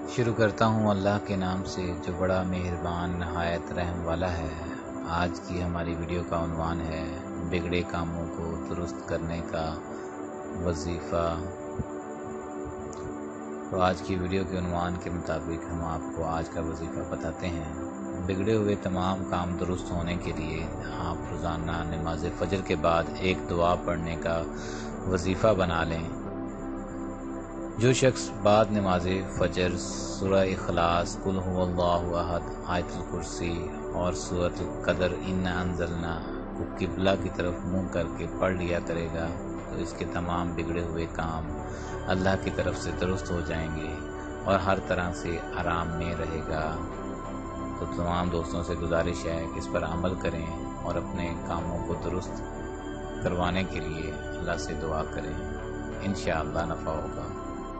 शुरू करता हूँ अल्लाह के नाम से जो बड़ा मेहरबान नहायत रहम वाला है। आज की हमारी वीडियो का उन्वान है बिगड़े कामों को दुरुस्त करने का वजीफ़ा। तो आज की वीडियो के उन्वान के मुताबिक हम आपको आज का वजीफ़ा बताते हैं। बिगड़े हुए तमाम काम दुरुस्त होने के लिए आप रोज़ाना नमाज फ़जर के बाद एक दुआ पढ़ने का वजीफ़ा बना लें। जो शख्स बाद नमाज फ़जर सूरह इखलास, कुल हुवल्लाहु अहद, आयतुल कुर्सी और सूरतुल क़दर इन्ना अंज़लना को किबला की तरफ मुँह करके पढ़ लिया करेगा तो इसके तमाम बिगड़े हुए काम अल्लाह की तरफ से दुरुस्त हो जाएंगे और हर तरह से आराम में रहेगा। तो तमाम दोस्तों से गुजारिश है कि इस पर अमल करें और अपने कामों को दुरुस्त करवाने के लिए अल्लाह से दुआ करें। इंशाअल्लाह नफ़ा होगा।